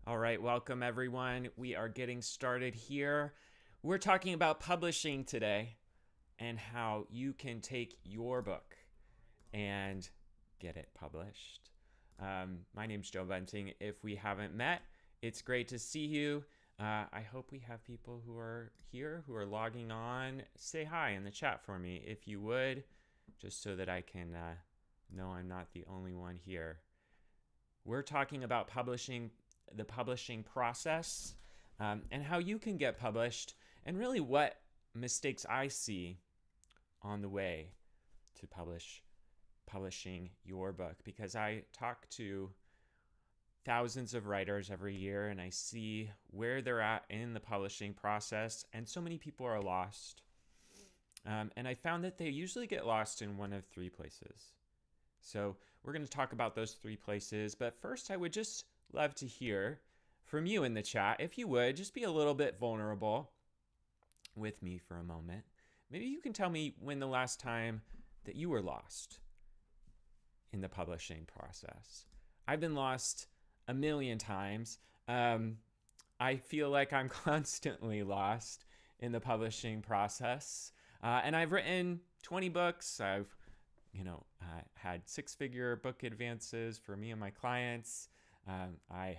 All right, welcome everyone. We are getting started here. We're talking about publishing today and how you can take your book and get it published. My name's Joe Bunting. If we haven't met, it's great to see you. I hope we have people who are here, who are logging on. Say hi in the chat for me if you would, just so that I can know I'm not the only one here. We're talking about the publishing process, and how you can get published, and really what mistakes I see on the way to publishing your book, because I talk to thousands of writers every year and I see where they're at in the publishing process, and so many people are lost. And I found that they usually get lost in one of three places. So we're going to talk about those three places, but first I would just love to hear from you in the chat. If you would, just be a little bit vulnerable with me for a moment. Maybe you can tell me when the last time that you were lost in the publishing process. I've been lost a million times. I feel like I'm constantly lost in the publishing process. And I've written 20 books. I've had six-figure book advances for me and my clients. I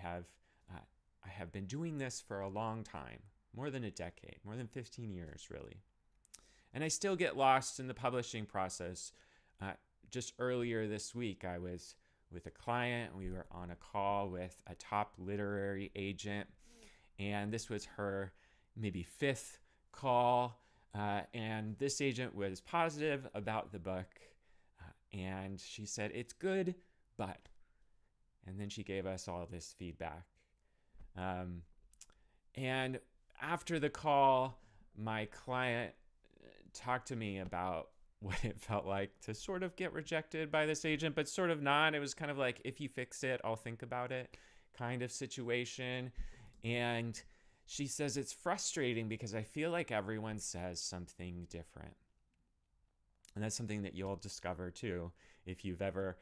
have been doing this for a long time, more than a decade, more than 15 years, really. And I still get lost in the publishing process. Just earlier this week, I was with a client. We were on a call with a top literary agent, and this was her maybe fifth call. And this agent was positive about the book. And she said, "It's good, but," and then she gave us all this feedback. And after the call, my client talked to me about what it felt like to sort of get rejected by this agent, but sort of not. It was kind of like, if you fix it, I'll think about it kind of situation. And she says, it's frustrating because I feel like everyone says something different. And that's something that you'll discover too if you've ever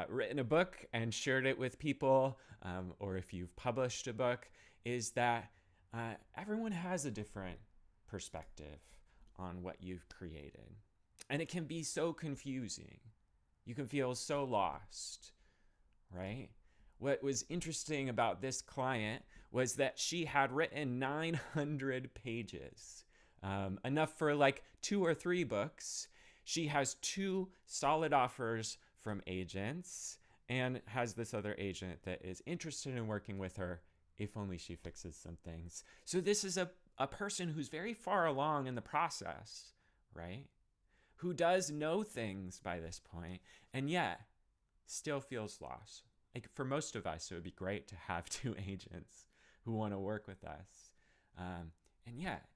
written a book and shared it with people, or if you've published a book, is that everyone has a different perspective on what you've created. And it can be so confusing. You can feel so lost, right? What was interesting about this client was that she had written 900 pages, enough for like 2 or 3 books. She has 2 solid offers from agents and has this other agent that is interested in working with her if only she fixes some things. So this is a person who's very far along in the process, right? Who does know things by this point and yet still feels lost. Like for most of us, it would be great to have 2 agents who want to work with us. And yet,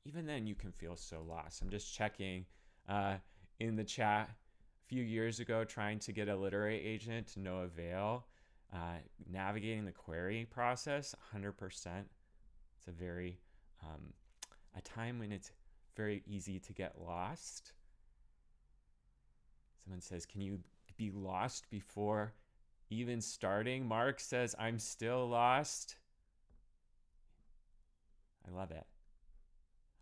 even then you can feel so lost. I'm just checking in the chat a few years ago, trying to get a literary agent to no avail. Navigating the query process, 100%. It's a time when it's very easy to get lost. Someone says, can you be lost before even starting? Mark says, I'm still lost. I love it.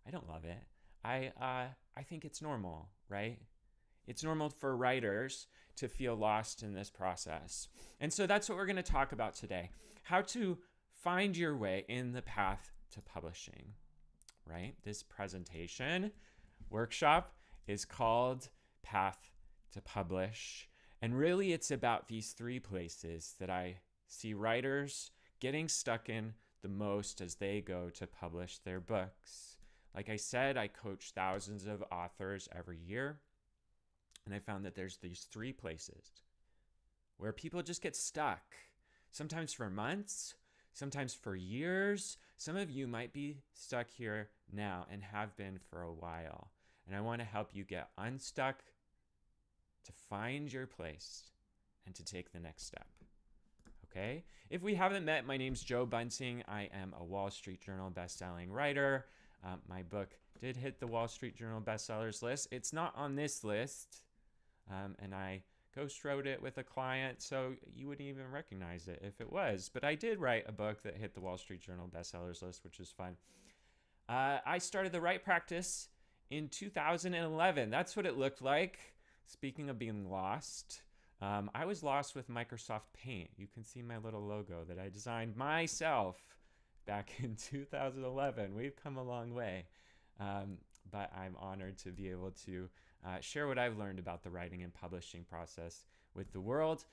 I don't love it. I think it's normal, right? It's normal for writers to feel lost in this process. And so that's what we're going to talk about today. How to find your way in the path to publishing, right? This presentation workshop is called Path to Publish. And really it's about these 3 places that I see writers getting stuck in the most as they go to publish their books. Like I said, I coach thousands of authors every year, and I found that there's these 3 places where people just get stuck, sometimes for months, sometimes for years. Some of you might be stuck here now and have been for a while, and I want to help you get unstuck, to find your place, and to take the next step. Okay? If we haven't met, my name's Joe Bunting. I am a Wall Street Journal best-selling writer. My book did hit the Wall Street Journal bestsellers list. It's not on this list, and I ghost wrote it with a client, so you wouldn't even recognize it if it was. But I did write a book that hit the Wall Street Journal bestsellers list, which is fun. I started the Write practice in 2011. That's what it looked like. Speaking of being lost, I was lost with Microsoft Paint. You can see my little logo that I designed myself back in 2011. We've come a long way, but I'm honored to be able to share what I've learned about the writing and publishing process with the world.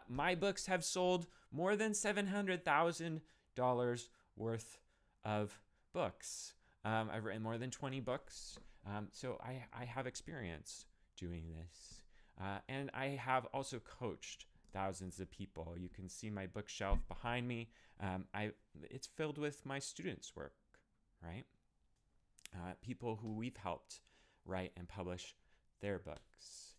My books have sold more than $700,000 worth of books. I've written more than 20 books, so I have experience doing this. And I have also coached thousands of people. You can see my bookshelf behind me. It's filled with my students' work, right? People who we've helped write and publish their books.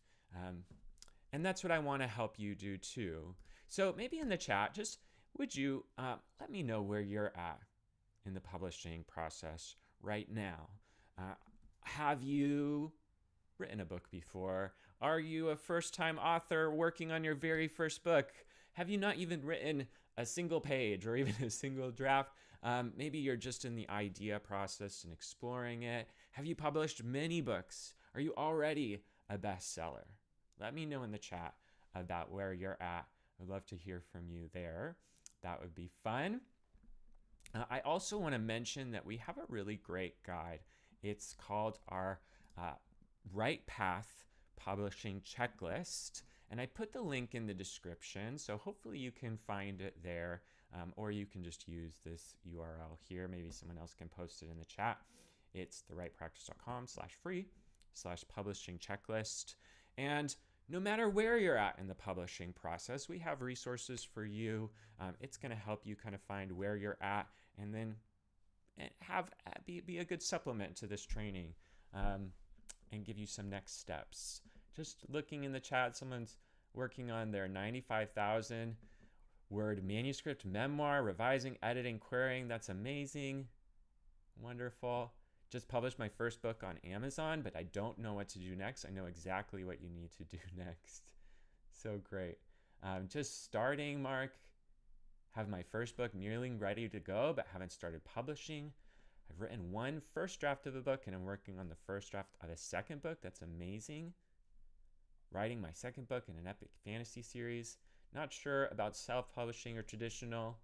And that's what I want to help you do too. So maybe in the chat, just would you let me know where you're at in the publishing process right now. Have you written a book before? Are you a first-time author working on your very first book? Have you not even written a single page or even a single draft? Maybe you're just in the idea process and exploring it. Have you published many books? Are you already a bestseller? Let me know in the chat about where you're at. I'd love to hear from you there. That would be fun. I also want to mention that we have a really great guide. It's called our Write Path Publishing Checklist. And I put the link in the description, so hopefully you can find it there, or you can just use this URL here. Maybe someone else can post it in the chat. It's thewritepractice.com/free/publishing checklist. And no matter where you're at in the publishing process, we have resources for you. It's going to help you kind of find where you're at and then be a good supplement to this training and give you some next steps. Just looking in the chat, someone's working on their 95,000 word manuscript memoir, revising, editing, querying. That's amazing. Wonderful. Just published my first book on Amazon, but I don't know what to do next. I know exactly what you need to do next. So great. Just starting, Mark. Have my first book nearly ready to go, but haven't started publishing. I've written one first draft of a book, and I'm working on the first draft of a second book. That's amazing. Writing my second book in an epic fantasy series. Not sure about self-publishing or traditional.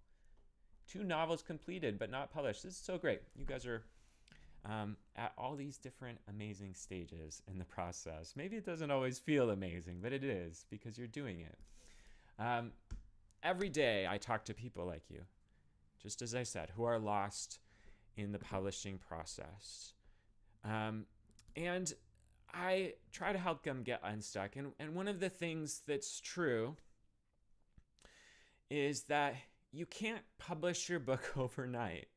2 novels completed, but not published. This is so great. You guys are at all these different amazing stages in the process. Maybe it doesn't always feel amazing, but it is because you're doing it. Every day I talk to people like you, just as I said, who are lost in the publishing process. And I try to help them get unstuck. And one of the things that's true is that you can't publish your book overnight,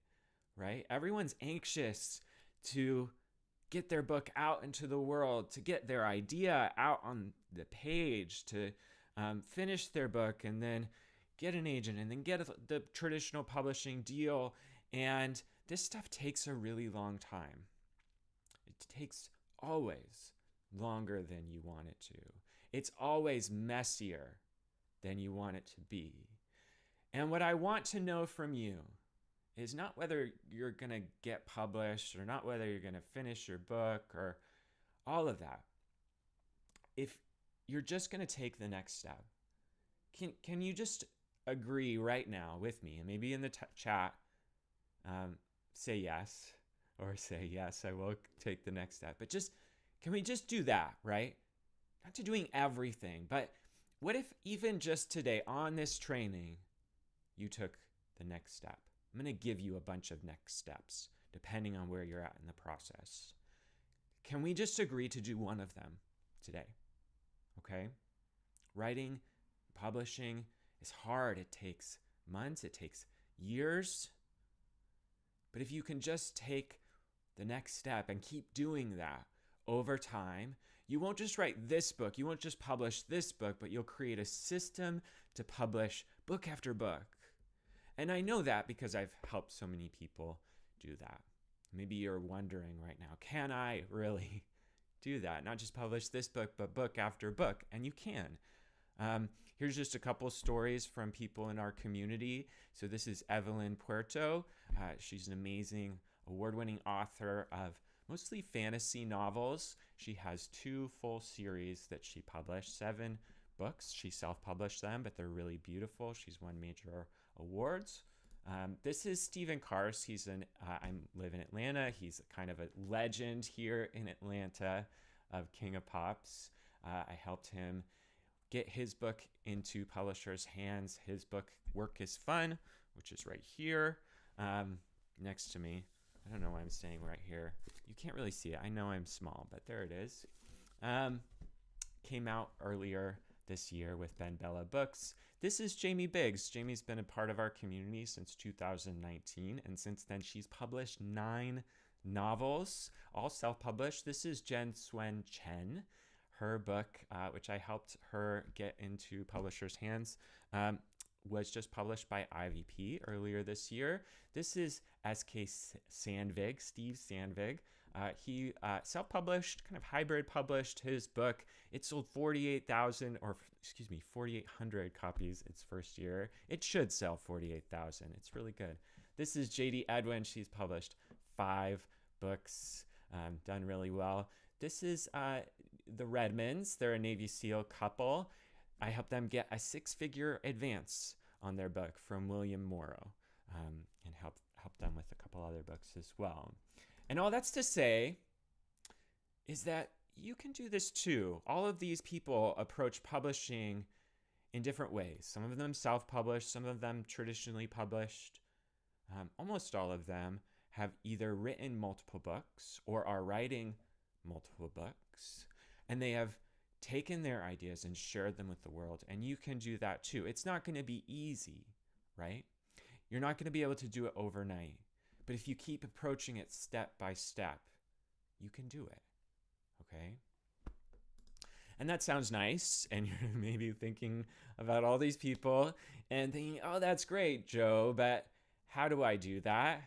right? Everyone's anxious to get their book out into the world, to get their idea out on the page, to finish their book and then get an agent and then get the traditional publishing deal. And this stuff takes a really long time. It takes always longer than you want it to. It's always messier than you want it to be. And what I want to know from you is not whether you're going to get published or not whether you're going to finish your book or all of that. If you're just going to take the next step, can you just agree right now with me and maybe in the chat, say yes or say yes, I will take the next step. But just, can we just do that, right? Not to doing everything, but what if even just today on this training, you took the next step? I'm going to give you a bunch of next steps depending on where you're at in the process. Can we just agree to do one of them today? Okay? Writing, publishing is hard. It takes months, it takes years. But if you can just take the next step and keep doing that over time, you won't just write this book, you won't just publish this book, but you'll create a system to publish book after book. And I know that because I've helped so many people do that. Maybe you're wondering right now, can I really do that? Not just publish this book, but book after book. And you can. Here's just a couple stories from people in our community. So this is Evelyn Puerto. She's an amazing award-winning author of mostly fantasy novels. She has 2 full series that she published, 7 books. She self-published them, but they're really beautiful. She's won major awards. This is Stephen Kars. I live in Atlanta. He's kind of a legend here in Atlanta of King of Pops. I helped him get his book into publishers' hands. His book, Work is Fun, which is right here next to me. I don't know why I'm staying right here. You can't really see it. I know I'm small, but there it is. Came out earlier this year with Ben Bella Books. This is Jamie Biggs. Jamie's been a part of our community since 2019, and since then she's published 9 novels, all self-published. This is Jen Swen Chen. Her book, which I helped her get into publishers' hands, was just published by IVP earlier this year. This is SK Sandvig, Steve Sandvig. He self-published, kind of hybrid published his book. It sold 4,800 copies its first year. It should sell 48,000. It's really good. This is JD Edwin. She's published 5 books, done really well. This is the Redmonds. They're a Navy SEAL couple. I helped them get a 6-figure advance on their book from William Morrow, and help them with a couple other books as well. And all that's to say is that you can do this too. All of these people approach publishing in different ways. Some of them self-published, some of them traditionally published. Almost all of them have either written multiple books or are writing multiple books, and they have taken their ideas and shared them with the world. And you can do that too. It's not going to be easy, right? You're not going to be able to do it overnight. But if you keep approaching it step by step, you can do it, okay? And that sounds nice, and you're maybe thinking about all these people and thinking, oh, that's great, Joe, but how do I do that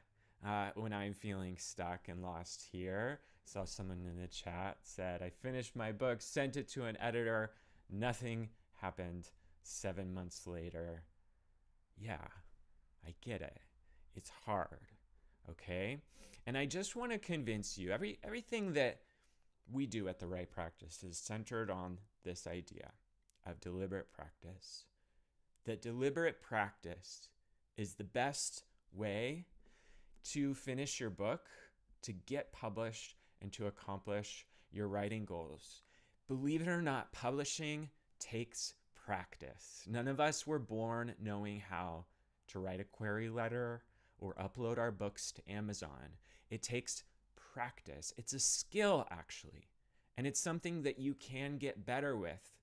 when I'm feeling stuck and lost here? Saw someone in the chat said, I finished my book, sent it to an editor, nothing happened 7 months later. Yeah, I get it. It's hard, okay? And I just want to convince you, everything that we do at The Right Practice is centered on this idea of deliberate practice. That deliberate practice is the best way to finish your book, to get published, and to accomplish your writing goals. Believe it or not, publishing takes practice. None of us were born knowing how to write a query letter or upload our books to Amazon. It takes practice. It's a skill, actually. And it's something that you can get better with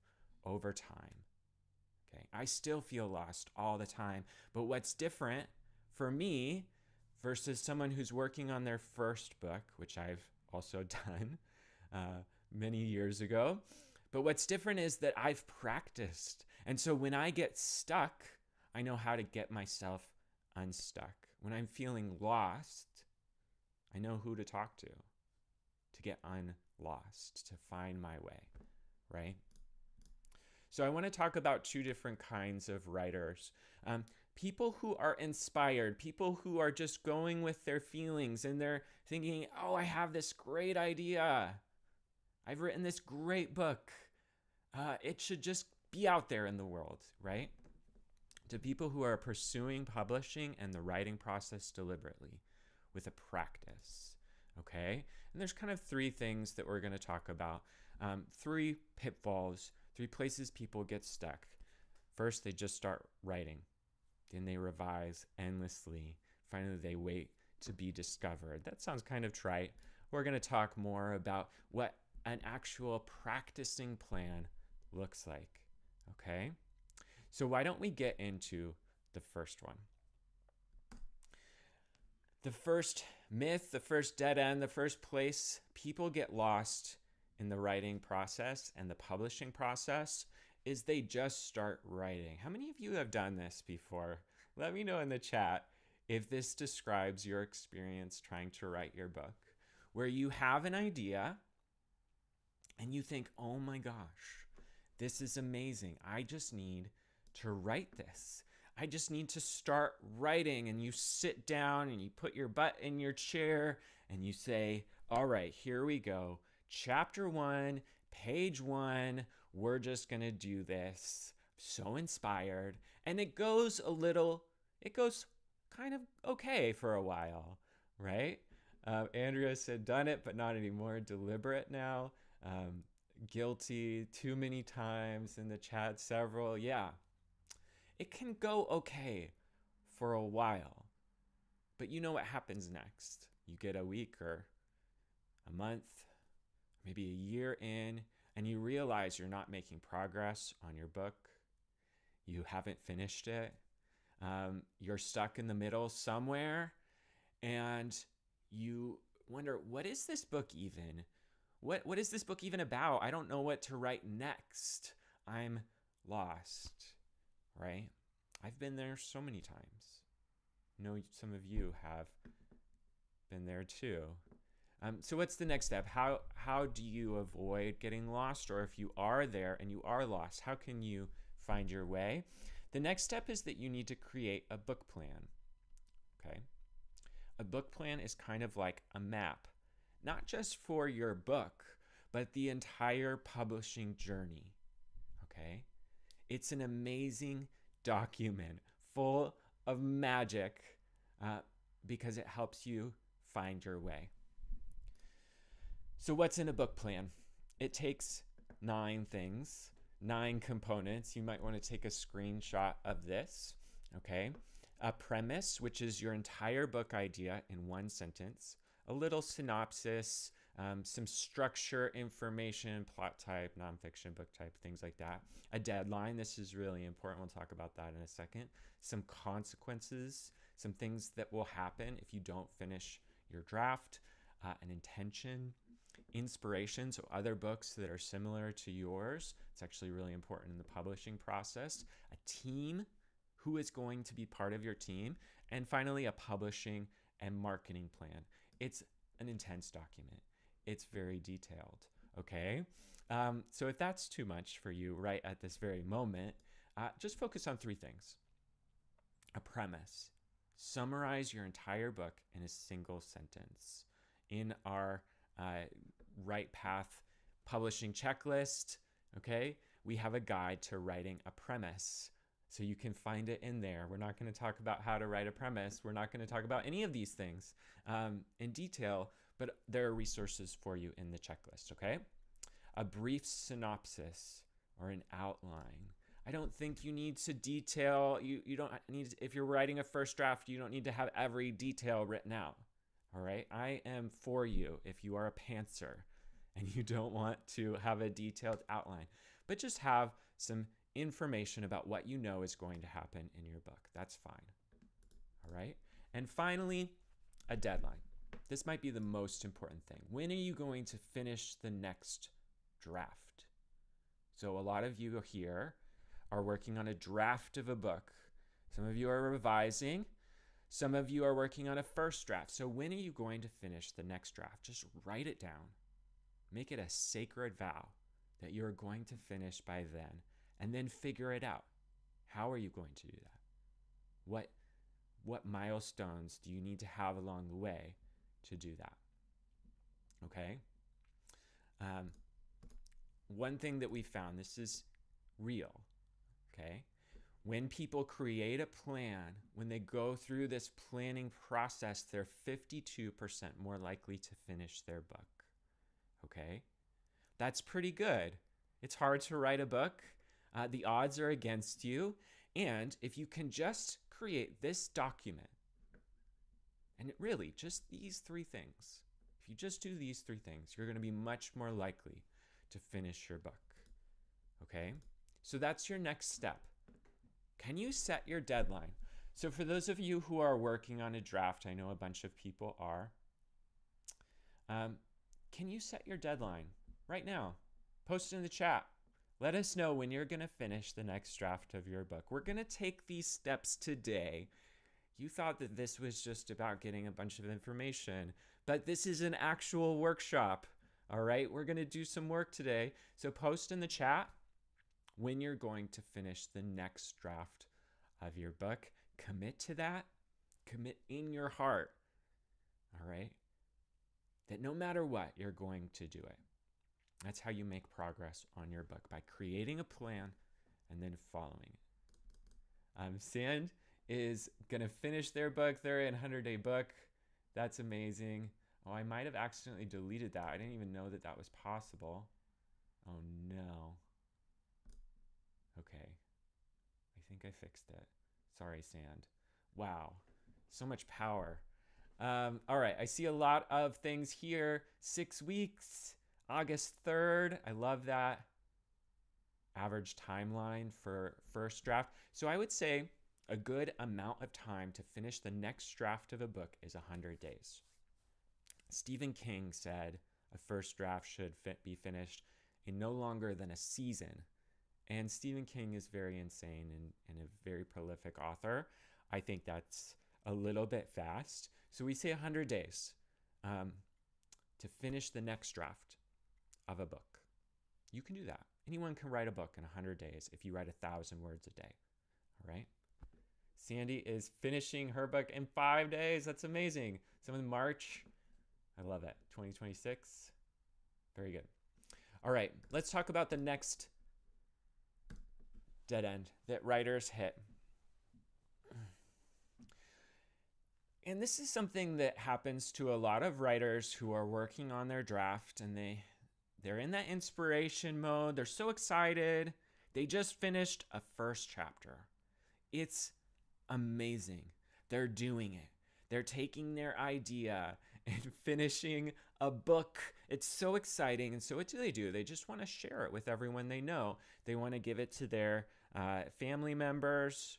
over time. Okay, I still feel lost all the time. But what's different for me versus someone who's working on their first book, which I've also done many years ago. But what's different is that I've practiced. And so when I get stuck, I know how to get myself unstuck. When I'm feeling lost, I know who to talk to get unlost, to find my way, right? So I want to talk about 2 different kinds of writers. People who are inspired, people who are just going with their feelings and they're thinking, oh, I have this great idea. I've written this great book. It should just be out there in the world, right? To people who are pursuing publishing and the writing process deliberately with a practice, okay? And there's kind of 3 things that we're going to talk about. 3 pitfalls, 3 places people get stuck. First, they just start writing. Then they revise endlessly. Finally, they wait to be discovered. That sounds kind of trite. We're going to talk more about what an actual practicing plan looks like, okay? So why don't we get into the first one? The first myth, the first dead end, the first place people get lost in the writing process and the publishing process is they just start writing. How many of you have done this before? Let me know in the chat if this describes your experience trying to write your book, where you have an idea and you think, oh my gosh, This is amazing. I just need to write this. I just need to start writing. And you sit down and you put your butt in your chair and you say, all right, here we go. Chapter 1, page 1. We're just going to do this. So inspired. And it goes kind of okay for a while, right? Andrea said, done it, but not anymore. Deliberate now. Guilty too many times in the chat, several. Yeah, it can go okay for a while, but you know what happens next. You get a week or a month, maybe a year in, and you realize you're not making progress on your book. You haven't finished it. You're stuck in the middle somewhere, and you wonder, what is this book even? What is this book even about? I don't know what to write next. I'm lost, right? I've been there so many times. I know some of you have been there too. So what's the next step? How do you avoid getting lost? Or if you are there and you are lost, how can you find your way? The next step is that you need to create a book plan, okay? A book plan is kind of like a map, not just for your book, but the entire publishing journey, okay? It's an amazing document full of magic because it helps you find your way. So what's in a book plan? It takes 9 things, 9 components. You might want to take a screenshot of this, okay? A premise, which is your entire book idea in 1 sentence. A little synopsis, some structure, information, plot type, nonfiction, book type, things like that. A deadline, this is really important. We'll talk about that in a second. Some consequences, some things that will happen if you don't finish your draft. An intention, inspiration, so other books that are similar to yours. It's actually really important in the publishing process. A team, who is going to be part of your team. And finally, a publishing and marketing plan. It's an intense document. It's very detailed, okay? So if that's too much for you right at this very moment, just focus on 3 things. A premise. Summarize your entire book in a single sentence. In our Right Path publishing checklist, okay, we have a guide to writing a premise. So you can find it in there. We're not going to talk about how to write a premise. We're not going to talk about any of these things in detail, but there are resources for you in the checklist, okay? A brief synopsis or an outline. I don't think you need to detail, you don't need, if you're writing a first draft, you don't need to have every detail written out, all right? I am for you if you are a pantser and you don't want to have a detailed outline, but just have some information about what you know is going to happen in your book. That's fine. All right. And finally, a deadline. This might be the most important thing. When are you going to finish the next draft? So a lot of you here are working on a draft of a book. Some of you are revising. Some of you are working on a first draft. So when are you going to finish the next draft? Just write it down. Make it a sacred vow that you're going to finish by then. And then figure it out. How are you going to do that? What milestones do you need to have along the way to do that? Okay? One thing that we found, this is real, okay? When people create a plan, when they go through this planning process, they're 52% more likely to finish their book, okay? That's pretty good. It's hard to write a book. The odds are against you. And if you can just create this document, and really just these 3 things, if you just do these 3 things, you're going to be much more likely to finish your book. Okay? So that's your next step. Can you set your deadline? So for those of you who are working on a draft, I know a bunch of people are, can you set your deadline right now? Post it in the chat. Let us know when you're going to finish the next draft of your book. We're going to take these steps today. You thought that this was just about getting a bunch of information, but this is an actual workshop. All right, we're going to do some work today. So post in the chat when you're going to finish the next draft of your book. Commit to that. Commit in your heart, all right, that no matter what, you're going to do it. That's how you make progress on your book, by creating a plan and then following it. Sand is going to finish their book. They're in 100-day book. That's amazing. Oh, I might have accidentally deleted that. I didn't even know that that was possible. Oh, no. Okay. I think I fixed it. Sorry, Sand. Wow. So much power. All right. I see a lot of things here. 6 weeks, August 3rd. I love that. Average timeline for first draft. So I would say a good amount of time to finish the next draft of a book is 100 days. Stephen King said a first draft should be finished in no longer than a season. And Stephen King is very insane and a very prolific author. I think that's a little bit fast. So we say 100 days to finish the next draft of a book. You can do that. Anyone can write a book in 100 days if you write 1,000 words a day. All right? Sandy is finishing her book in 5 days. That's amazing. Some in March. I love it. 2026. Very good. All right. Let's talk about the next dead end that writers hit. And this is something that happens to a lot of writers who are working on their draft, and they're in that inspiration mode. They're so excited. They just finished a first chapter. It's amazing. They're doing it. They're taking their idea and finishing a book. It's so exciting. And so what do? They just want to share it with everyone they know. They want to give it to their family members.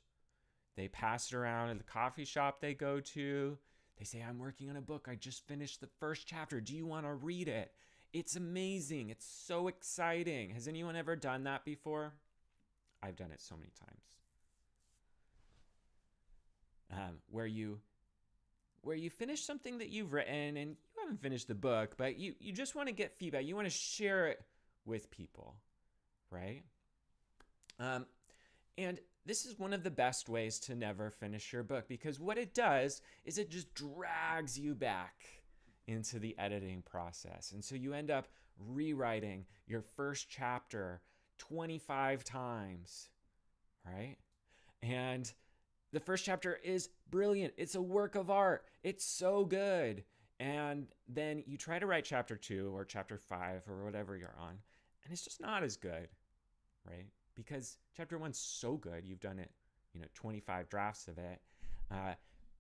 They pass it around at the coffee shop they go to. They say, I'm working on a book. I just finished the first chapter. Do you want to read it? It's amazing. It's so exciting. Has anyone ever done that before? I've done it so many times. Where you finish something that you've written, and you haven't finished the book, but you just want to get feedback. You want to share it with people, right? And this is one of the best ways to never finish your book, because what it does is it just drags you back into the editing process. And so you end up rewriting your first chapter 25 times, right? And the first chapter is brilliant. It's a work of art. It's so good. And then you try to write chapter 2 or chapter 5 or whatever you're on, and it's just not as good, right? Because chapter 1's so good. You've done it, 25 drafts of it.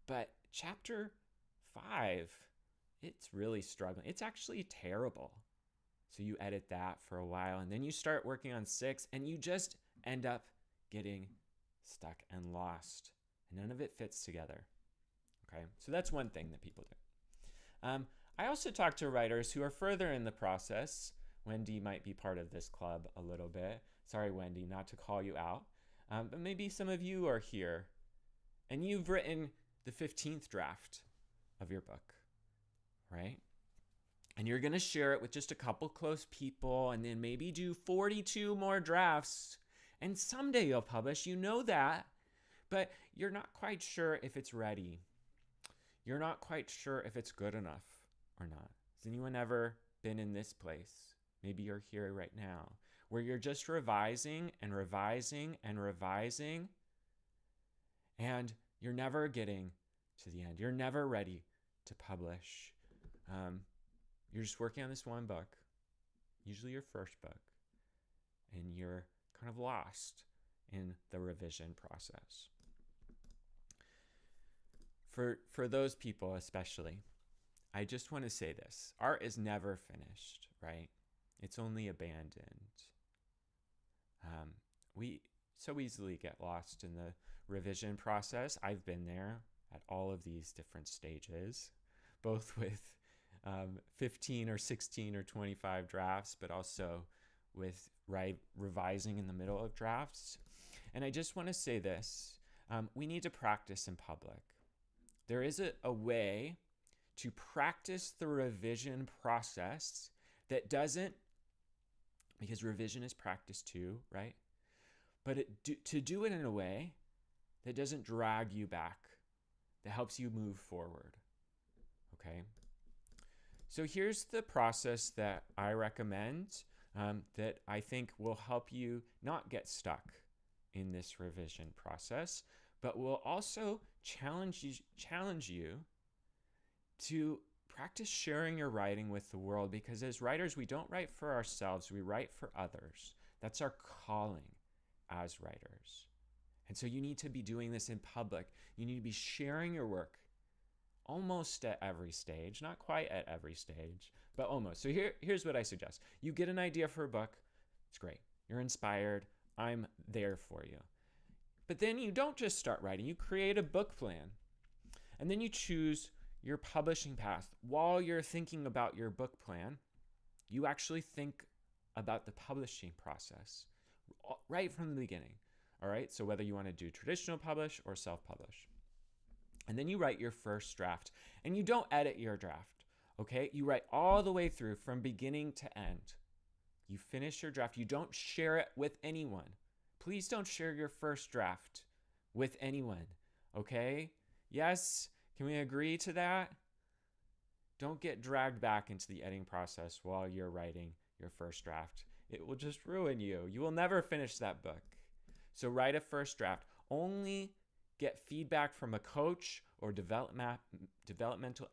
But chapter 5, it's really struggling. It's actually terrible. So you edit that for a while, and then you start working on 6, and you just end up getting stuck and lost. And none of it fits together. Okay, so that's one thing that people do. I also talk to writers who are further in the process. Wendy might be part of this club a little bit. Sorry, Wendy, not to call you out. But maybe some of you are here, and you've written the 15th draft of your book, right? And you're going to share it with just a couple close people, and then maybe do 42 more drafts. And someday you'll publish. You know that. But you're not quite sure if it's ready. You're not quite sure if it's good enough or not. Has anyone ever been in this place? Maybe you're here right now, where you're just revising and revising and revising, and you're never getting to the end. You're never ready to publish. You're just working on this one book, usually your first book, and you're kind of lost in the revision process. For those people especially, I just want to say this. Art is never finished, right? It's only abandoned. We so easily get lost in the revision process. I've been there at all of these different stages, both with 15 or 16 or 25 drafts, but also with revising in the middle of drafts. And I just want to say this. We need to practice in public. There is a way to practice the revision process that doesn't, because revision is practice too, right? but to do it in a way that doesn't drag you back, that helps you move forward. Okay? So here's the process that I recommend that I think will help you not get stuck in this revision process, but will also challenge you to practice sharing your writing with the world, because as writers, we don't write for ourselves, we write for others. That's our calling as writers. And so you need to be doing this in public. You need to be sharing your work almost at every stage, not quite at every stage, but almost. So here's what I suggest. You get an idea for a book, it's great. You're inspired, I'm there for you. But then you don't just start writing, you create a book plan. And then you choose your publishing path. While you're thinking about your book plan, you actually think about the publishing process right from the beginning. All right, so whether you want to do traditional publish or self-publish. And then you write your first draft, and you don't edit your draft, okay? You write all the way through from beginning to end. You finish your draft. You don't share it with anyone. Please don't share your first draft with anyone, okay? Yes, can we agree to that? Don't get dragged back into the editing process while you're writing your first draft. It will just ruin you. You will never finish that book. So write a first draft. Only get feedback from a coach or developmental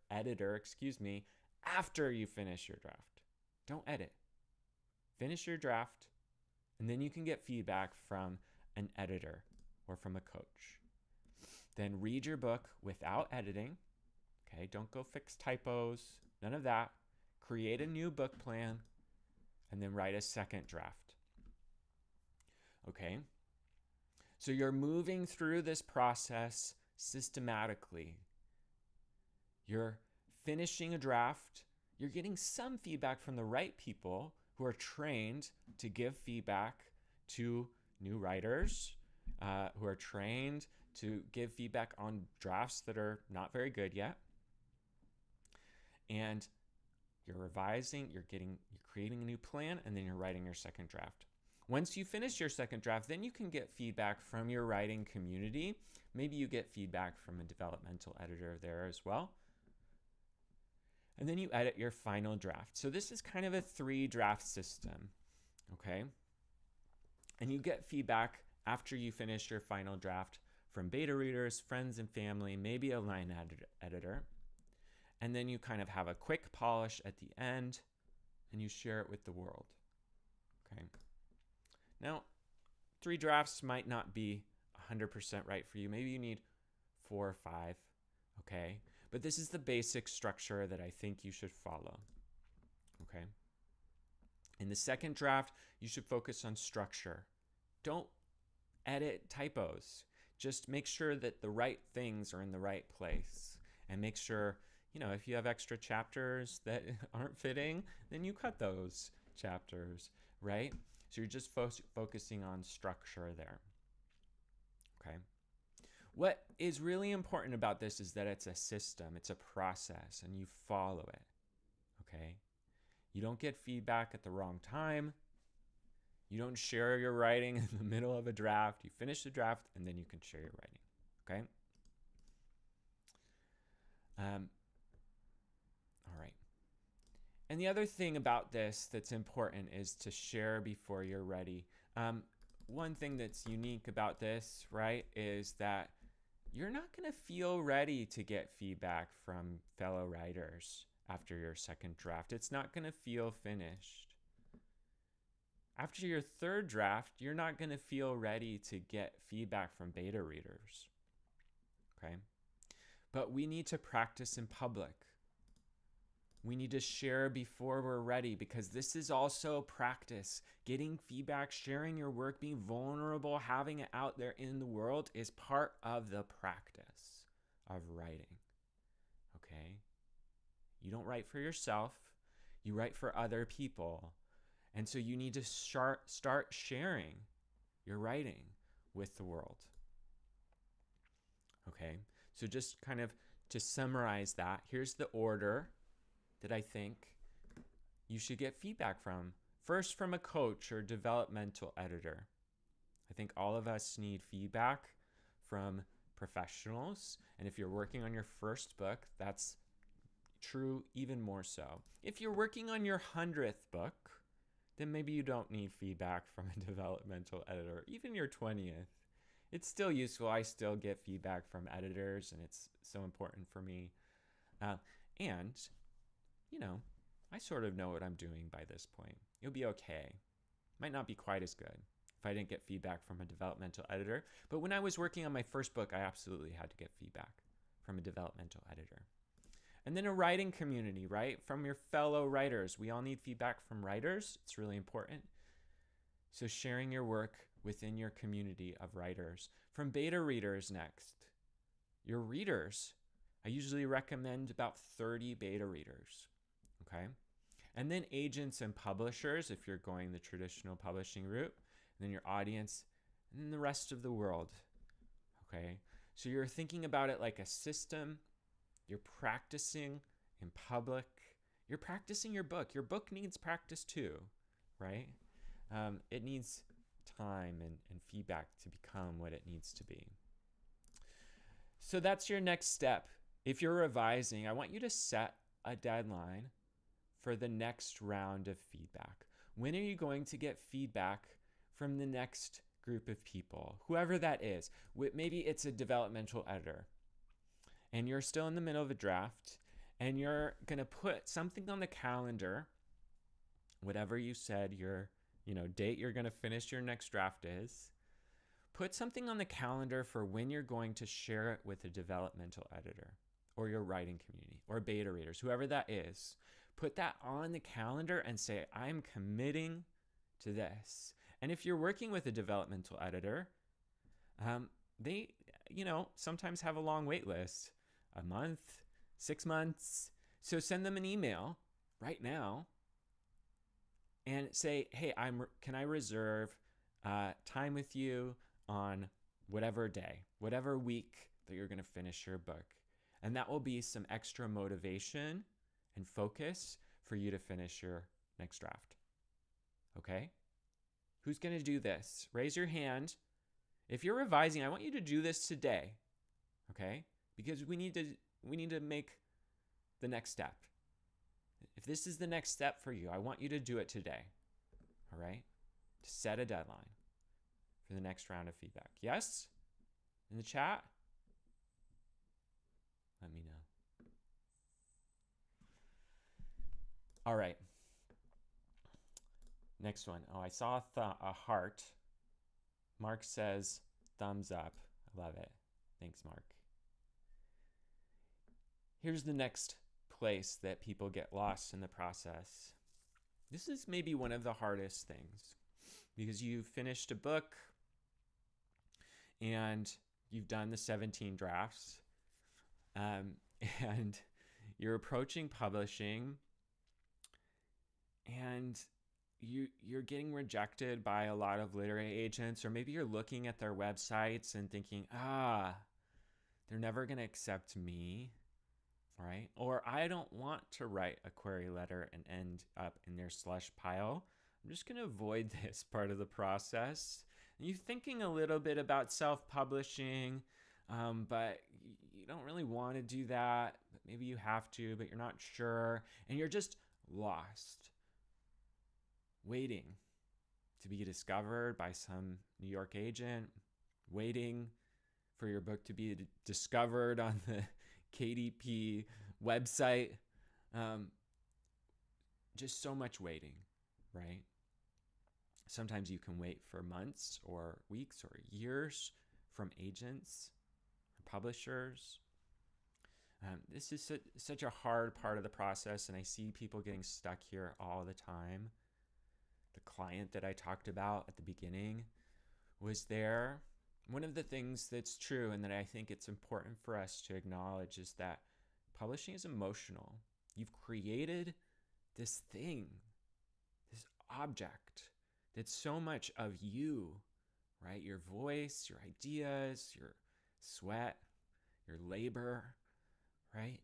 editor, after you finish your draft. Don't edit. Finish your draft, and then you can get feedback from an editor or from a coach. Then read your book without editing. Okay, don't go fix typos, none of that. Create a new book plan, and then write a second draft. Okay, so you're moving through this process systematically. You're finishing a draft. You're getting some feedback from the right people who are trained to give feedback to new writers, who are trained to give feedback on drafts that are not very good yet. And you're revising, you're creating a new plan, and then you're writing your second draft. Once you finish your second draft, then you can get feedback from your writing community. Maybe you get feedback from a developmental editor there as well. And then you edit your final draft. So this is kind of a 3-draft system, okay? And you get feedback after you finish your final draft from beta readers, friends and family, maybe a line editor. And then you kind of have a quick polish at the end, and you share it with the world, okay? Now, 3 drafts might not be 100% right for you. Maybe you need 4 or 5, okay? But this is the basic structure that I think you should follow, okay? In the second draft, you should focus on structure. Don't edit typos. Just make sure that the right things are in the right place, and make sure, if you have extra chapters that aren't fitting, then you cut those chapters, right? So you're just focusing on structure there, okay? What is really important about this is that it's a system, it's a process, and you follow it, okay? You don't get feedback at the wrong time. You don't share your writing in the middle of a draft. You finish the draft, and then you can share your writing, okay? All right. And the other thing about this that's important is to share before you're ready. One thing that's unique about this, right, is that you're not going to feel ready to get feedback from fellow writers after your second draft. It's not going to feel finished. After your third draft, you're not going to feel ready to get feedback from beta readers, okay? But we need to practice in public. We need to share before we're ready, because this is also practice. Getting feedback, sharing your work, being vulnerable, having it out there in the world is part of the practice of writing, okay? You don't write for yourself, you write for other people. And so you need to start sharing your writing with the world, okay? So just kind of to summarize that, here's the order that I think you should get feedback from. First, from a coach or developmental editor. I think all of us need feedback from professionals. And if you're working on your first book, that's true even more so. If you're working on your 100th book, then maybe you don't need feedback from a developmental editor, even your 20th. It's still useful. I still get feedback from editors, and it's so important for me. And, you know, I sort of know what I'm doing by this point. It'll be okay. Might not be quite as good if I didn't get feedback from a developmental editor. But when I was working on my first book, I absolutely had to get feedback from a developmental editor. And then a writing community, right? From your fellow writers. We all need feedback from writers. It's really important. So sharing your work within your community of writers. From beta readers next. Your readers. I usually recommend about 30 beta readers. Okay? And then agents and publishers if you're going the traditional publishing route. And then your audience. And then the rest of the world. Okay? So you're thinking about it like a system. You're practicing in public. You're practicing your book. Your book needs practice too, right? It needs time and feedback to become what it needs to be. So that's your next step. If you're revising, I want you to set a deadline for the next round of feedback. When are you going to get feedback from the next group of people, whoever that is? Maybe it's a developmental editor. And you're still in the middle of a draft, and you're going to put something on the calendar, whatever you said your date you're going to finish your next draft is. Put something on the calendar for when you're going to share it with a developmental editor or your writing community or beta readers, whoever that is. Put that on the calendar and say, I'm committing to this. And if you're working with a developmental editor, they sometimes have a long wait list. A month, 6 months. So send them an email right now and say, hey, can I reserve time with you on whatever day, whatever week that you're going to finish your book. And that will be some extra motivation and focus for you to finish your next draft. Okay? Who's going to do this? Raise your hand. If you're revising, I want you to do this today. Okay? Because we need to make the next step. If this is the next step for you, I want you to do it today. All right? To set a deadline for the next round of feedback. Yes? In the chat? Let me know. All right. Next one. Oh, I saw a heart. Mark says, thumbs up. I love it. Thanks, Mark. Here's the next place that people get lost in the process. This is maybe one of the hardest things because you've finished a book and you've done the 17 drafts and you're approaching publishing and you're getting rejected by a lot of literary agents, or maybe you're looking at their websites and thinking, they're never going to accept me. Right? Or I don't want to write a query letter and end up in their slush pile. I'm just going to avoid this part of the process. And you're thinking a little bit about self-publishing, but you don't really want to do that. But maybe you have to, but you're not sure. And you're just lost, waiting to be discovered by some New York agent, waiting for your book to be discovered on the KDP website. Just so much waiting, right? Sometimes you can wait for months or weeks or years from agents or publishers. This is such a hard part of the process, and I see people getting stuck here all the time. The client that I talked about at the beginning was there. One of the things that's true and that I think it's important for us to acknowledge is that publishing is emotional. You've created this thing, this object that's so much of you, right? Your voice, your ideas, your sweat, your labor, right?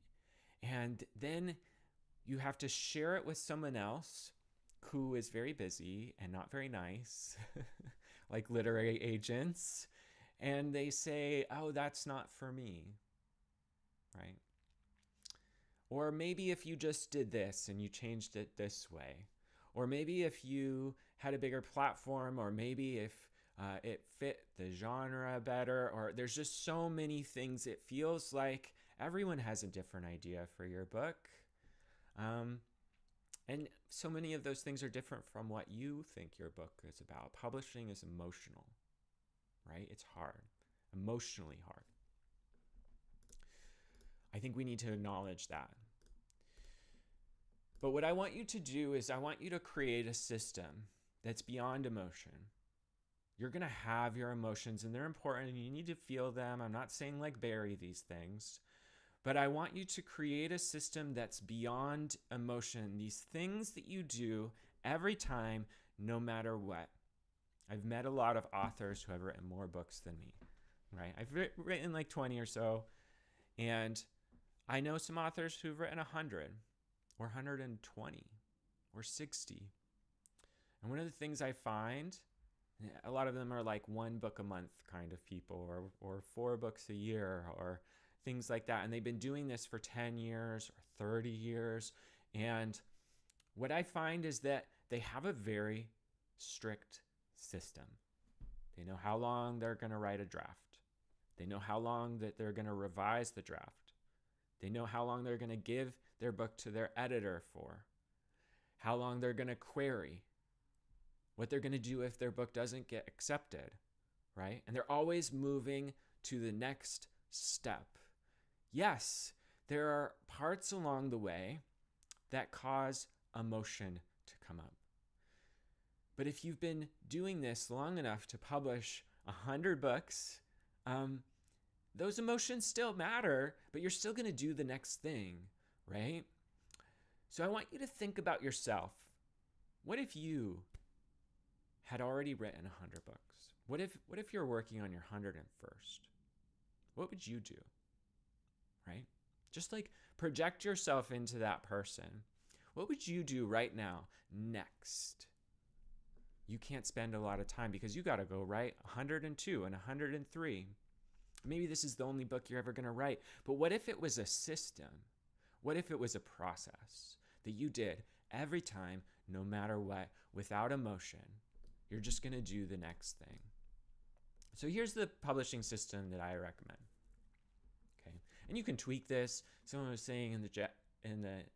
And then you have to share it with someone else who is very busy and not very nice, like literary agents, and they say, oh, that's not for me, right? Or maybe if you just did this and you changed it this way. Or maybe if you had a bigger platform, or maybe if it fit the genre better, or there's just so many things. It feels like everyone has a different idea for your book. And so many of those things are different from what you think your book is about. Publishing is emotional, right? It's hard, emotionally hard. I think we need to acknowledge that. But what I want you to do is I want you to create a system that's beyond emotion. You're going to have your emotions, and they're important, and you need to feel them. I'm not saying like bury these things, but I want you to create a system that's beyond emotion. These things that you do every time, no matter what. I've met a lot of authors who have written more books than me, right? I've written like 20 or so, and I know some authors who've written 100 or 120 or 60. And one of the things I find, a lot of them are like one book a month kind of people, or 4 books a year, or things like that. And they've been doing this for 10 years or 30 years. And what I find is that they have a very strict system. They know how long they're going to write a draft. They know how long that they're going to revise the draft. They know how long they're going to give their book to their editor for, how long they're going to query, what they're going to do if their book doesn't get accepted, right? And they're always moving to the next step. Yes, there are parts along the way that cause emotion to come up. But if you've been doing this long enough to publish 100 books, those emotions still matter, but you're still going to do the next thing, right? So I want you to think about yourself. What if you had already written 100 books? What if you're working on your 101st? What would you do? Right? Just like project yourself into that person. What would you do right now next? You can't spend a lot of time because you got to go write 102 and 103. Maybe this is the only book you're ever going to write. But what if it was a system? What if it was a process that you did every time, no matter what, without emotion? You're just going to do the next thing. So here's the publishing system that I recommend. Okay, and you can tweak this. Someone was saying in the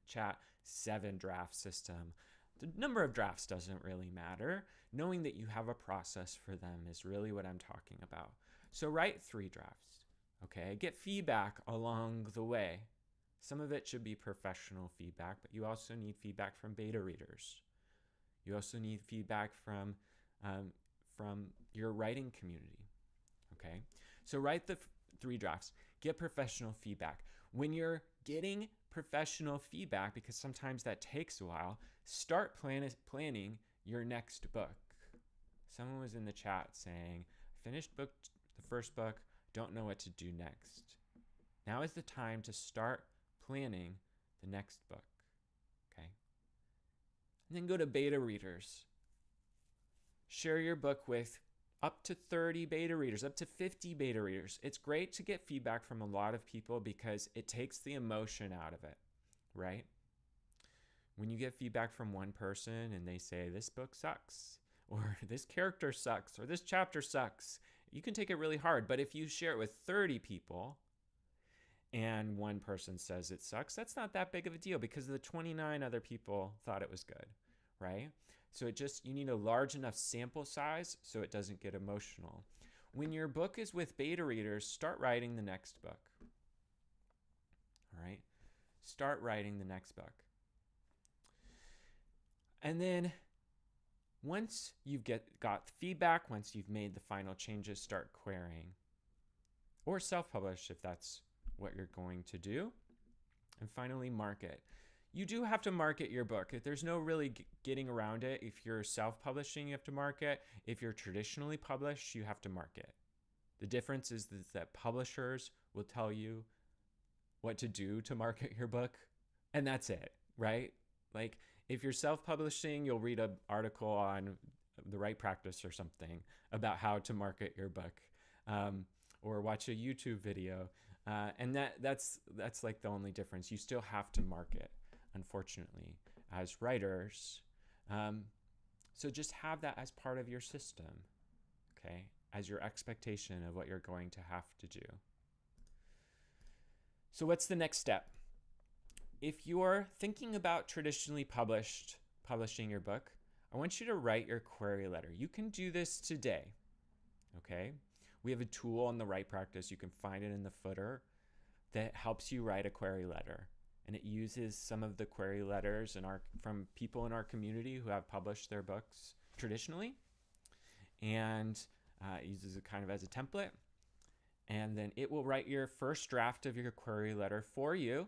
chat, 7 draft system. The number of drafts doesn't really matter. Knowing that you have a process for them is really what I'm talking about. So write 3 drafts, okay? Get feedback along the way. Some of it should be professional feedback, but you also need feedback from beta readers. You also need feedback from your writing community, okay? So write the 3 drafts. Get professional feedback. When you're getting professional feedback, because sometimes that takes a while, start planning your next book. Someone was in the chat saying, I finished the first book, don't know what to do next. Now is the time to start planning the next book, okay? And then go to beta readers. Share your book with up to 30 beta readers, up to 50 beta readers. It's great to get feedback from a lot of people because it takes the emotion out of it, right? When you get feedback from one person and they say, this book sucks, or this character sucks, or this chapter sucks, you can take it really hard. But if you share it with 30 people and one person says it sucks, that's not that big of a deal because the 29 other people thought it was good, right? So you need a large enough sample size so it doesn't get emotional. When your book is with beta readers, start writing the next book. All right? Start writing the next book. And then once you've got feedback, once you've made the final changes, start querying. Or self-publish if that's what you're going to do. And finally, market. You do have to market your book. There's no really getting around it. If you're self-publishing, you have to market. If you're traditionally published, you have to market. The difference is that publishers will tell you what to do to market your book, and that's it, right? Like if you're self-publishing, you'll read an article on the right practice or something about how to market your book, or watch a YouTube video. And that's like the only difference. You still have to market, unfortunately, as writers. So just have that as part of your system, okay, as your expectation of what you're going to have to do. So what's the next step? If you're thinking about traditionally publishing your book, I want you to write your query letter. You can do this today, okay? We have a tool on the Write Practice. You can find it in the footer that helps you write a query letter. And it uses some of the query letters from people in our community who have published their books traditionally, and it uses it kind of as a template. And then it will write your first draft of your query letter for you,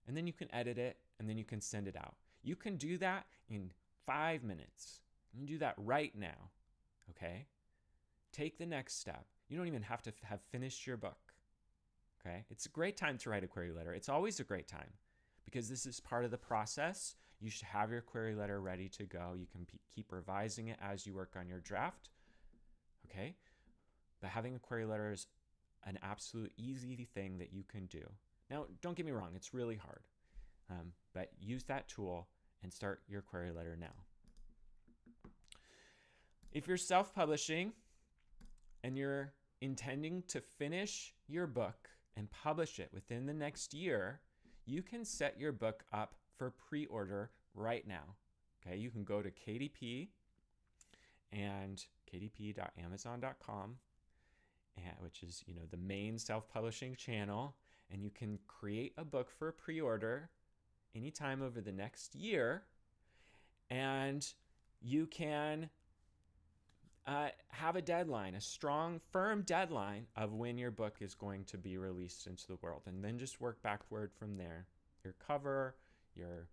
and then you can edit it, and then you can send it out. You can do that in 5 minutes. You can do that right now, okay? Take the next step. You don't even have to have finished your book, okay? It's a great time to write a query letter. It's always a great time because this is part of the process. You should have your query letter ready to go. You can keep revising it as you work on your draft, okay? But having a query letter is an absolute easy thing that you can do. Now, don't get me wrong, it's really hard, but use that tool and start your query letter now. If you're self-publishing and you're intending to finish your book and publish it within the next year, you can set your book up for pre-order right now. Okay, you can go to KDP and kdp.amazon.com, which is the main self-publishing channel, and you can create a book for pre-order anytime over the next year, and you can have a deadline, a strong, firm deadline of when your book is going to be released into the world, and then just work backward from there. Your cover, your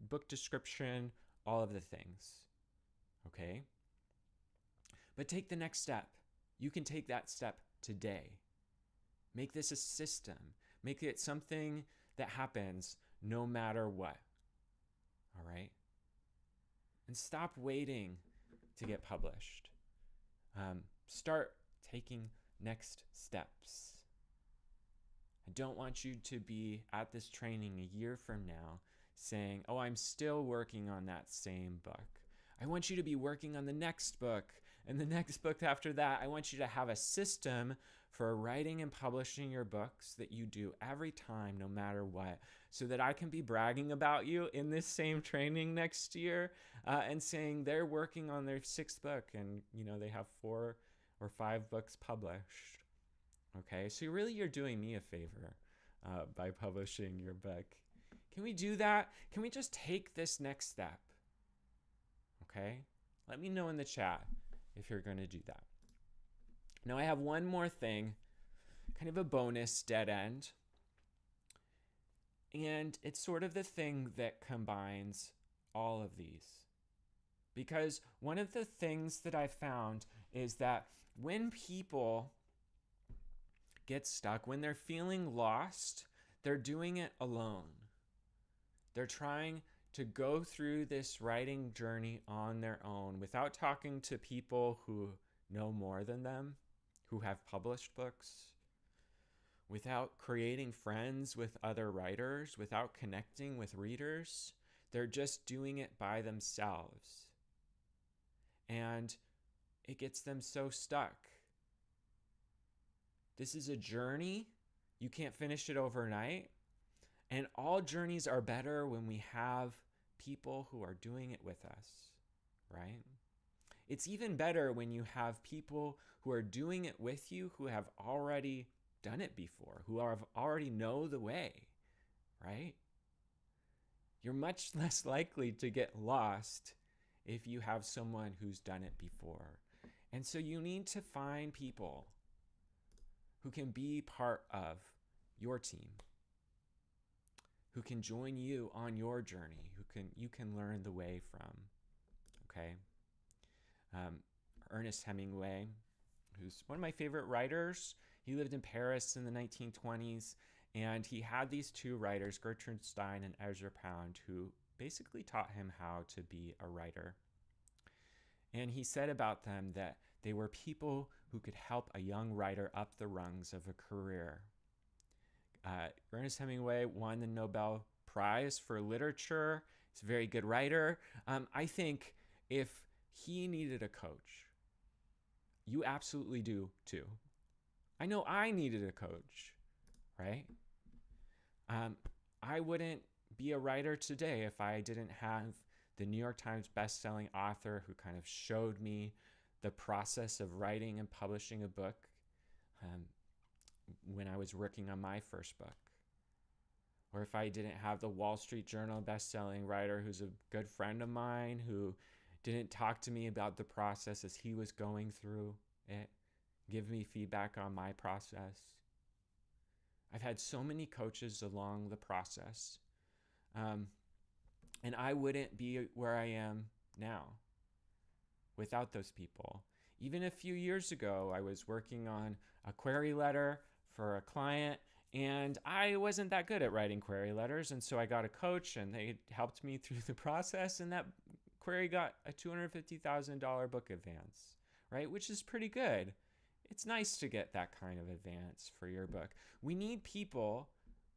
book description, all of the things, okay? But take the next step. You can take that step today. Make this a system. Make it something that happens no matter what, all right? And stop waiting to get published. Start taking next steps. I don't want you to be at this training a year from now saying, oh, I'm still working on that same book. I want you to be working on the next book and the next book after that. I want you to have a system for writing and publishing your books that you do every time, no matter what, so that I can be bragging about you in this same training next year and saying they're working on their 6th book and they have 4 or 5 books published. Okay, so you're doing me a favor by publishing your book. Can we do that? Can we just take this next step? Okay, let me know in the chat if you're going to do that. Now I have one more thing, kind of a bonus dead end. And it's sort of the thing that combines all of these. Because one of the things that I found is that when people get stuck, when they're feeling lost, they're doing it alone. They're trying to go through this writing journey on their own without talking to people who know more than them, who have published books, without creating friends with other writers, without connecting with readers. They're just doing it by themselves. And it gets them so stuck. This is a journey. You can't finish it overnight. And all journeys are better when we have people who are doing it with us, right? It's even better when you have people who are doing it with you who have already done it before, who have already know the way, right? You're much less likely to get lost if you have someone who's done it before. And so you need to find people who can be part of your team, who can join you on your journey, who you can learn the way from, okay? Ernest Hemingway, who's one of my favorite writers, he lived in Paris in the 1920s, and he had these 2 writers, Gertrude Stein and Ezra Pound, who basically taught him how to be a writer. And he said about them that they were people who could help a young writer up the rungs of a career. Ernest Hemingway won the Nobel Prize for Literature. He's a very good writer. I think if he needed a coach, you absolutely do too. I know I needed a coach, right? I wouldn't be a writer today if I didn't have the New York Times bestselling author who kind of showed me the process of writing and publishing a book when I was working on my first book. Or if I didn't have the Wall Street Journal bestselling writer who's a good friend of mine who didn't talk to me about the process as he was going through it, give me feedback on my process. I've had so many coaches along the process. And I wouldn't be where I am now without those people. Even a few years ago, I was working on a query letter for a client, and I wasn't that good at writing query letters. And so I got a coach, and they helped me through the process, and that query got a $250,000 book advance, right? Which is pretty good. It's nice to get that kind of advance for your book. We need people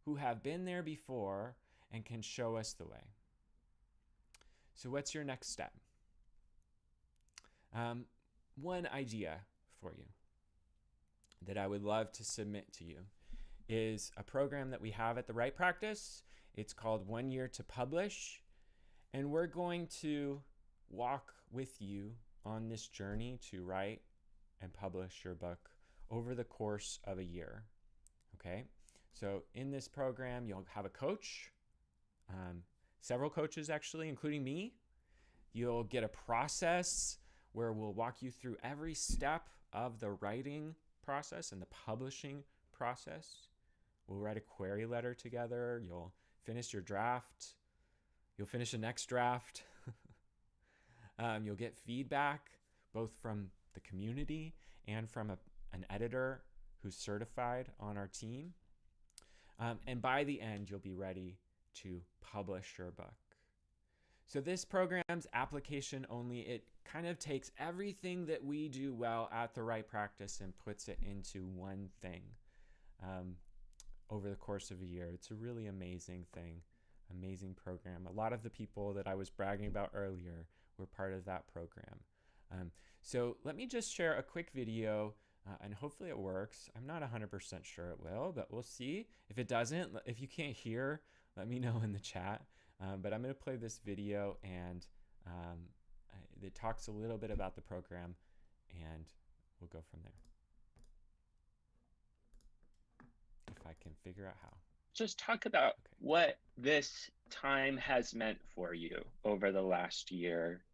who have been there before and can show us the way. So what's your next step? One idea for you that I would love to submit to you is a program that we have at the Write Practice. It's called 1 Year to Publish. And we're going to walk with you on this journey to write and publish your book over the course of a year. Okay? So in this program, you'll have a coach, several coaches actually, including me. You'll get a process where we'll walk you through every step of the writing process and the publishing process. We'll write a query letter together. You'll finish your draft. You'll finish the next draft. You'll get feedback both from the community and from an editor who's certified on our team. And by the end, you'll be ready to publish your book. So this program's application only. It kind of takes everything that we do well at the Write Practice and puts it into one thing over the course of a year. It's a really amazing thing, amazing program. A lot of the people that I was bragging about earlier were part of that program. So let me just share a quick video and hopefully it works. I'm not 100% sure it will, but we'll see. If it doesn't, if you can't hear, let me know in the chat. But I'm going to play this video and it talks a little bit about the program and we'll go from there. If I can figure out how. Just talk about what this time has meant for you over the last year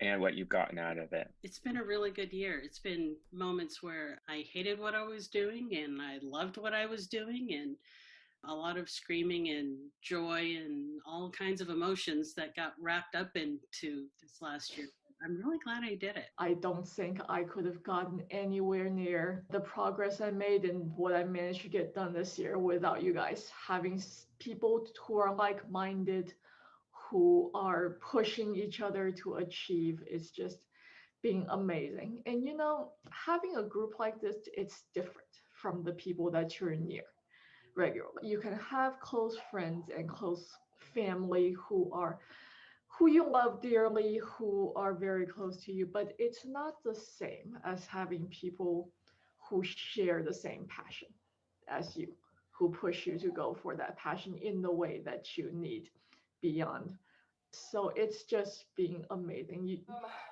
and what you've gotten out of it. It's been a really good year. It's been moments where I hated what I was doing and I loved what I was doing, and a lot of screaming and joy and all kinds of emotions that got wrapped up into this last year. I'm really glad I did it. I don't think I could have gotten anywhere near the progress I made and what I managed to get done this year without you guys. Having people who are like-minded, who are pushing each other to achieve is just being amazing. And you know, having a group like this, it's different from the people that you're near regularly. You can have close friends and close family who you love dearly, who are very close to you, but it's not the same as having people who share the same passion as you, who push you to go for that passion in the way that you need beyond. So it's just being amazing.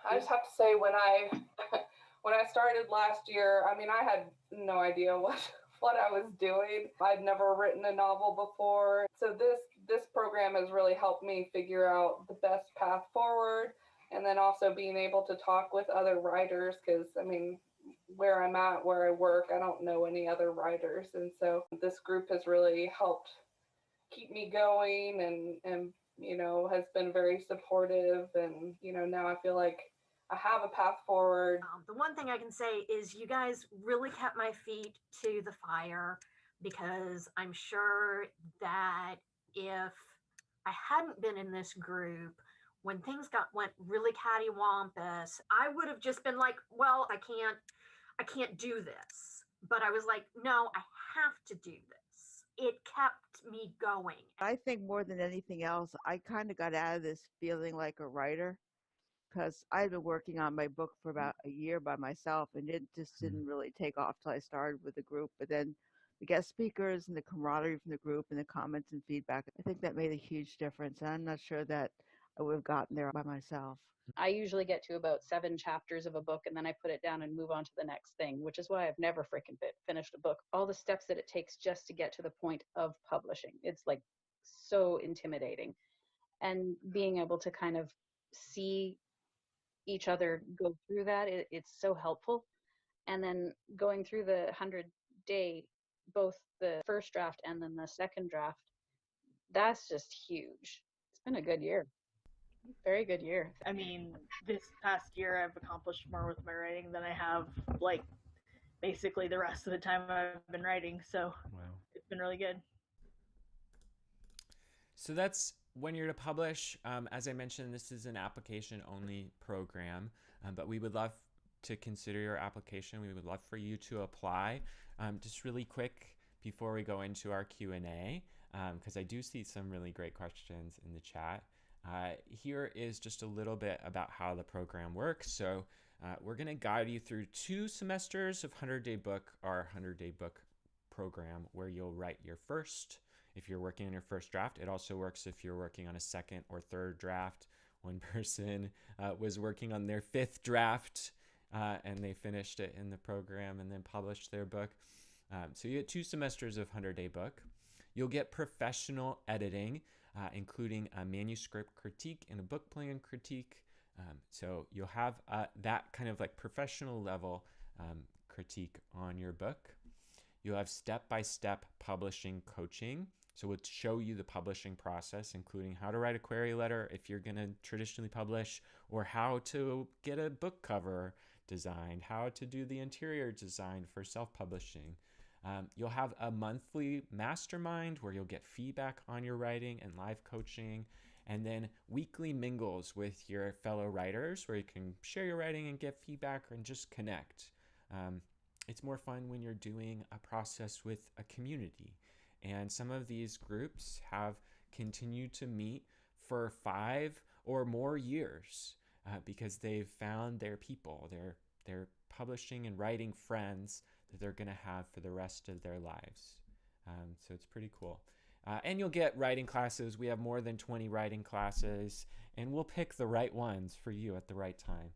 I just have to say, when I started last year, I mean, I had no idea what I was doing. I'd never written a novel before. So this program has really helped me figure out the best path forward, and then also being able to talk with other writers, because I mean, where I'm at, where I work, I don't know any other writers. And so this group has really helped keep me going and you know, has been very supportive. And, you know, now I feel like I have a path forward. The one thing I can say is you guys really kept my feet to the fire, because I'm sure that if I hadn't been in this group, when things went really cattywampus, I would have just been like, well, I can't do this. But I was like, no, I have to do this. It kept me going. I think more than anything else, I kind of got out of this feeling like a writer because I'd been working on my book for about a year by myself, and it just didn't really take off till I started with the group. But then the guest speakers and the camaraderie from the group and the comments and feedback, I think that made a huge difference. And I'm not sure that I would have gotten there by myself. I usually get to about 7 chapters of a book and then I put it down and move on to the next thing, which is why I've never freaking finished a book. All the steps that it takes just to get to the point of publishing. It's like so intimidating. And being able to kind of see each other go through that, it's so helpful. And then going through the 100-day, both the first draft and then the second draft, that's just huge. It's been a good year. Very good year. I mean, this past year I've accomplished more with my writing than I have, like, basically the rest of the time I've been writing. So wow. It's been really good. So that's when you're to publish. As I mentioned, this is an application-only program, but we would love to consider your application. We would love for you to apply. Just really quick before we go into our Q&A, because I do see some really great questions in the chat. Here is just a little bit about how the program works. So we're going to guide you through 2 semesters of 100-Day Book, our 100-Day Book program, where you'll write your first, if you're working on your first draft. It also works if you're working on a second or third draft. One person was working on their 5th draft and they finished it in the program and then published their book. So you get 2 semesters of 100-Day Book. You'll get professional editing, including a manuscript critique and a book plan critique. So you'll have that kind of like professional level critique on your book. You'll have step-by-step publishing coaching. So we'll show you the publishing process, including how to write a query letter if you're going to traditionally publish, or how to get a book cover designed, how to do the interior design for self-publishing. You'll have a monthly mastermind where you'll get feedback on your writing and live coaching, and then weekly mingles with your fellow writers where you can share your writing and get feedback and just connect. It's more fun when you're doing a process with a community. And some of these groups have continued to meet for 5 or more years because they've found their people, their publishing and writing friends that they're going to have for the rest of their lives. So it's pretty cool. And you'll get writing classes. We have more than 20 writing classes, and we'll pick the right ones for you at the right time.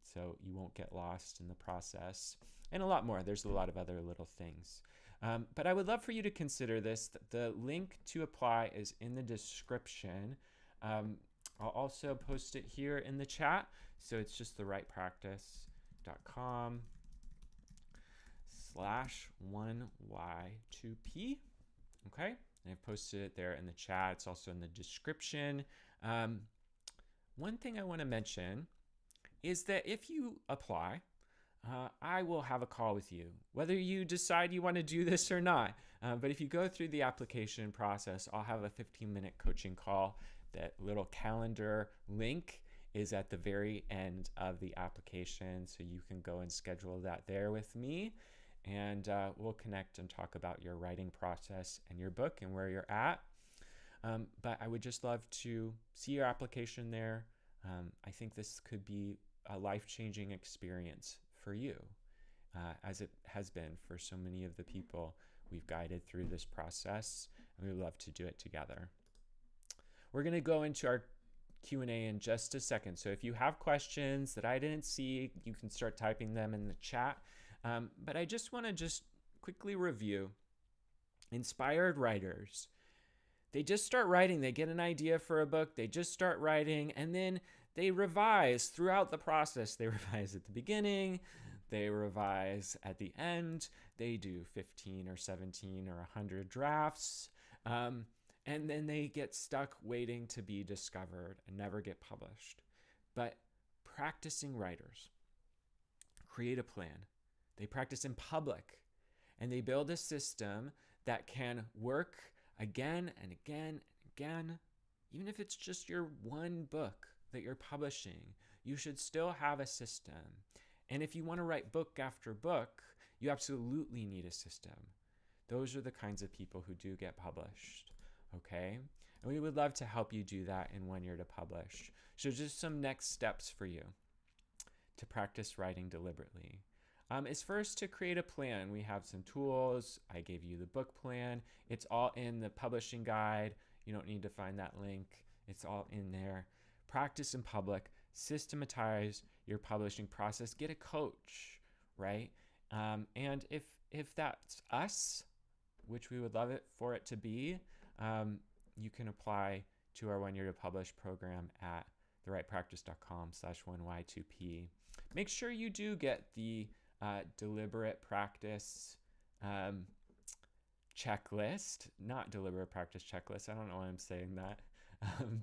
So you won't get lost in the process. And a lot more. There's a lot of other little things. But I would love for you to consider this. The link to apply is in the description. I'll also post it here in the chat. So it's just thewritepractice.com/1y2p. Okay, and I've posted it there in the chat. It's also in the description. One thing I want to mention is that if you apply, I will have a call with you, whether you decide you want to do this or not. But if you go through the application process, I'll have a 15-minute coaching call. That little calendar link is at the very end of the application, so you can go and schedule that there with me, and we'll connect and talk about your writing process and your book and where you're at. But I would just love to see your application there. I think this could be a life-changing experience for you, as it has been for so many of the people we've guided through this process, and we would love to do it together. We're going to go into our Q&A in just a second. So if you have questions that I didn't see, you can start typing them in the chat. But I just want to quickly review. Inspired writers, they just start writing. They get an idea for a book. They just start writing, and then they revise throughout the process. They revise at the beginning. They revise at the end. They do 15 or 17 or 100 drafts. And then they get stuck waiting to be discovered and never get published. But practicing writers create a plan. They practice in public, and they build a system that can work again and again and again even if it's just your one book that you're publishing, you should still have a system. And if you want to write book after book, you absolutely need a system. Those are the kinds of people who do get published, okay? And we would love to help you do that in 1 year to publish. So just some next steps for you to practice writing deliberately. Is first to create a plan. We have some tools. I gave you the book plan. It's all in the publishing guide. You don't need to find that link. It's all in there. Practice in public. Systematize your publishing process. Get a coach, right? And if that's us, which we would love it for it to be, you can apply to our 1 year to publish program at therightpractice.com/1y2p. Make sure you do get the deliberate practice checklist, not deliberate practice checklist. I don't know why I'm saying that.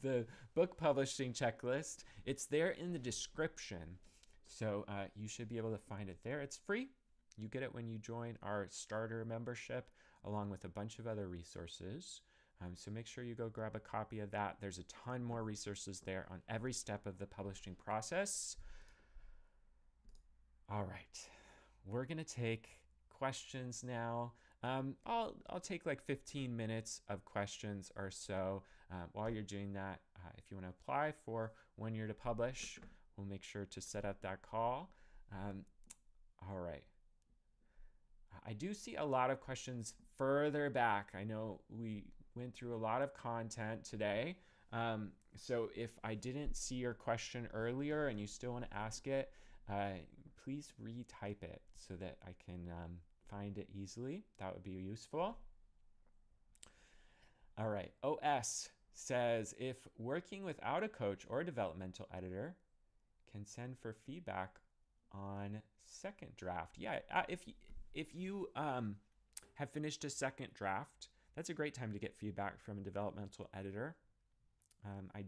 The book publishing checklist. It's there in the description. So you should be able to find it there. It's free. You get it when you join our starter membership, along with a bunch of other resources. So make sure you go grab a copy of that. There's a ton more resources there on every step of the publishing process. All right, we're gonna take questions now. I'll take like 15 minutes of questions or so. While you're doing that, if you want to apply for 1 year to publish, we'll make sure to set up that call. All right. I do see a lot of questions further back. I know we went through a lot of content today. So if I didn't see your question earlier and you still want to ask it, please retype it so that I can find it easily. That would be useful. All right. OS says, if working without a coach or a developmental editor, can send for feedback on second draft. Yeah, if you have finished a second draft, that's a great time to get feedback from a developmental editor. I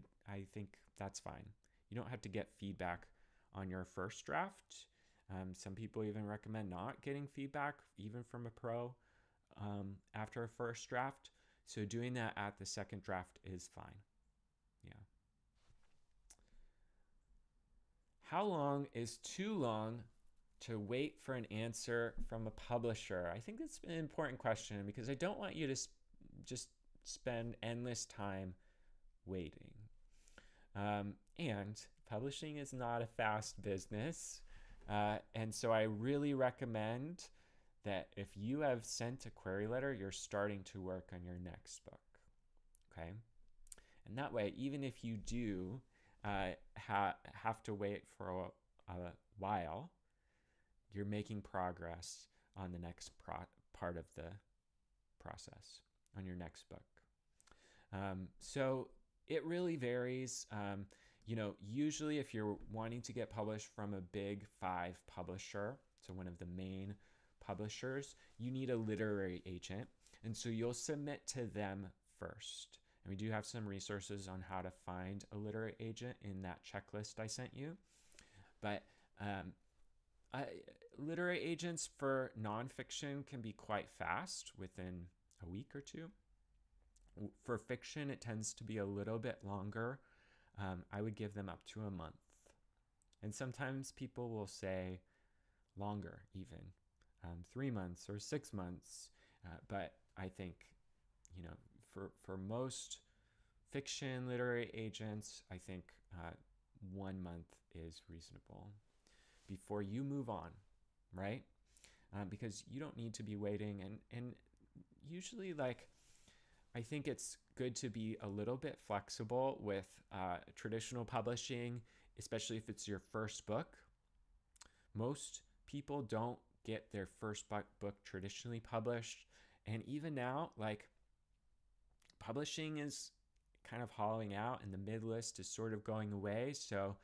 think that's fine. You don't have to get feedback on your first draft. Some people even recommend not getting feedback, even from a pro, after a first draft. So doing that at the second draft is fine. Yeah. How long is too long to wait for an answer from a publisher? I think that's an important question because I don't want you to just spend endless time waiting. And publishing is not a fast business. And so I really recommend that if you have sent a query letter, you're starting to work on your next book. Okay? And that way, even if you do have to wait for a while, you're making progress on the next part of the process, on your next book. So it really varies. Usually if you're wanting to get published from a big 5 publisher, so one of the main publishers, you need a literary agent. And so you'll submit to them first. And we do have some resources on how to find a literary agent in that checklist I sent you. But literary agents for nonfiction can be quite fast, within a week or two. For fiction, it tends to be a little bit longer. I would give them up to a month. And sometimes people will say longer, even 3 months or 6 months. But I think, for most fiction literary agents, I think 1 month is reasonable before you move on, right? Because you don't need to be waiting. And usually, I think it's good to be a little bit flexible with traditional publishing, especially if it's your first book. Most people don't get their first book traditionally published. And even now, publishing is kind of hollowing out and the mid-list is sort of going away. So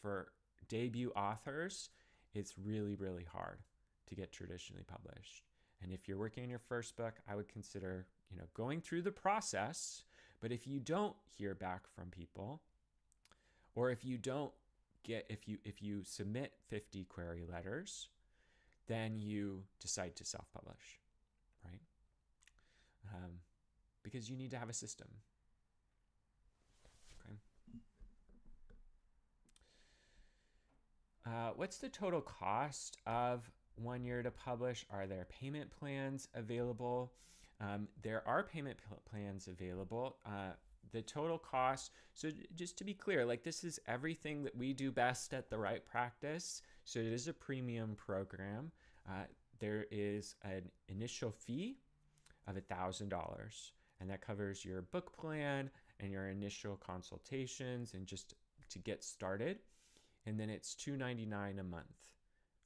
for debut authors, it's really, really hard to get traditionally published. And if you're working on your first book, I would consider, going through the process. But if you don't hear back from people, or if you submit 50 query letters, then you decide to self-publish, right? Because you need to have a system. What's the total cost of 1 year to publish? Are there payment plans available? There are payment plans available. The total cost, so just to be clear, like this is everything that we do best at The Right Practice. So it is a premium program. There is an initial fee of $1,000, and that covers your book plan and your initial consultations and just to get started. And then it's $299 a month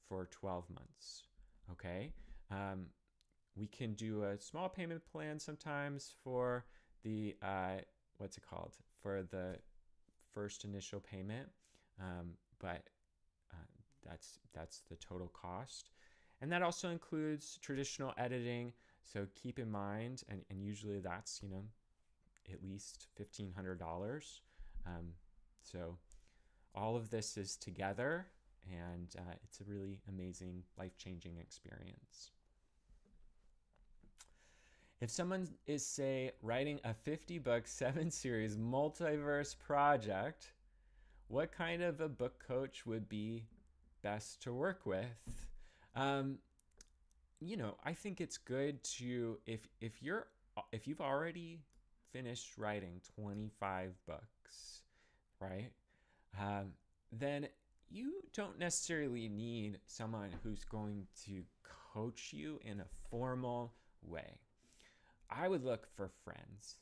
for 12 months. Okay. We can do a small payment plan sometimes for the what's it called, for the first initial payment, but that's the total cost, and that also includes traditional editing. So keep in mind, and usually that's at least $1,500. So all of this is together, and it's a really amazing, life-changing experience. If someone is, say, writing a 50-book, 7-series multiverse project, what kind of a book coach would be best to work with? I think it's good to, if you've already finished writing 25 books, right? Then you don't necessarily need someone who's going to coach you in a formal way. I would look for friends,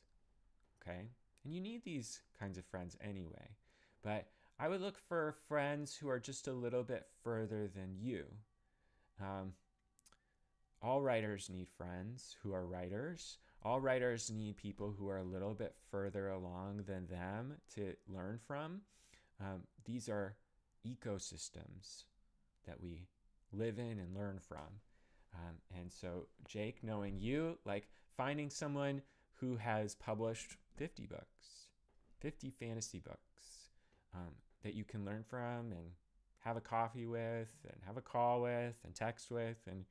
okay? And you need these kinds of friends anyway. But I would look for friends who are just a little bit further than you. All writers need friends who are writers. All writers need people who are a little bit further along than them to learn from. These are ecosystems that we live in and learn from. And so, Jake, knowing you, like finding someone who has published 50 books, 50 fantasy books that you can learn from and have a coffee with and have a call with and text with and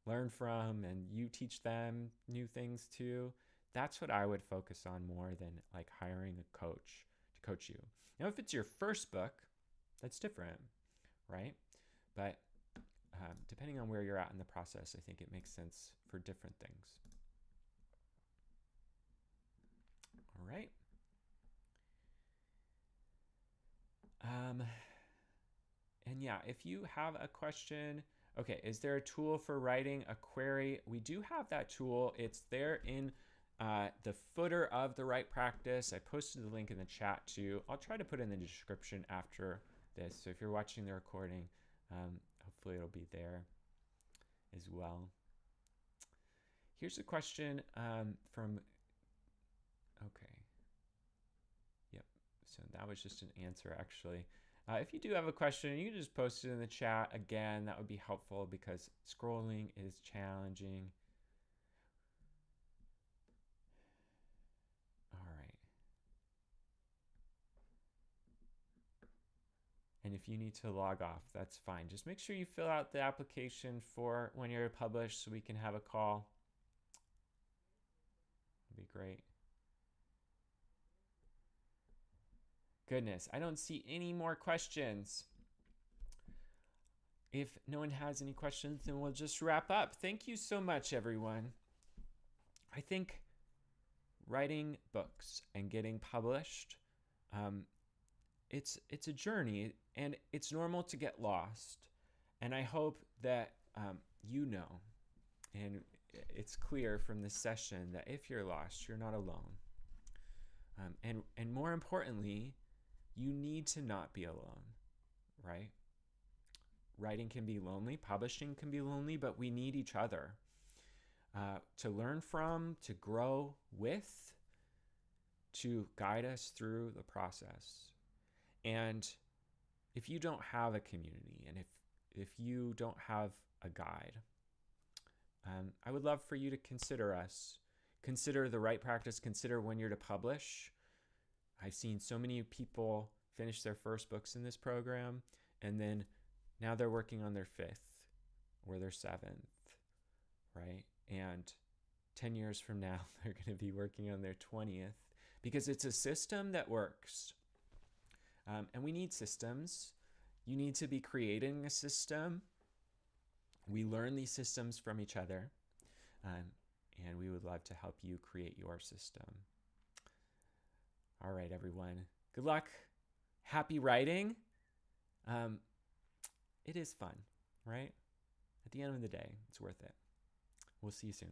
learn from, and you teach them new things too. That's what I would focus on more than like hiring a coach to coach you. Now, if it's your first book, that's different, right? But depending on where you're at in the process, I think it makes sense for different things. All right. And yeah, if you have a question, okay, is there a tool for writing a query? We do have that tool. It's there in the footer of The Right Practice. I posted the link in the chat too. I'll try to put it in the description after this. So if you're watching the recording, hopefully it'll be there as well. Here's a question from, okay. Yep, so that was just an answer actually. If you do have a question, you can just post it in the chat. Again, that would be helpful because scrolling is challenging. All right. And if you need to log off, that's fine. Just make sure you fill out the application for when you're published so we can have a call. It'd be great. Goodness, I don't see any more questions. If no one has any questions, then we'll just wrap up. Thank you so much, everyone. I think writing books and getting published, it's a journey, and it's normal to get lost. And I hope that you know, and it's clear from this session that if you're lost, you're not alone. And more importantly, you need to not be alone, right? Writing can be lonely, publishing can be lonely, but we need each other to learn from, to grow with, to guide us through the process. And if you don't have a community, and if you don't have a guide, I would love for you to consider us. Consider The Right Practice, consider when you're to publish. I've seen so many people finish their first books in this program, and then now they're working on their 5th or their 7th, right? And 10 years from now, they're going to be working on their 20th because it's a system that works. And we need systems. You need to be creating a system. We learn these systems from each other, and we would love to help you create your system. All right, everyone. Good luck. Happy writing. It is fun, right? At the end of the day, it's worth it. We'll see you soon.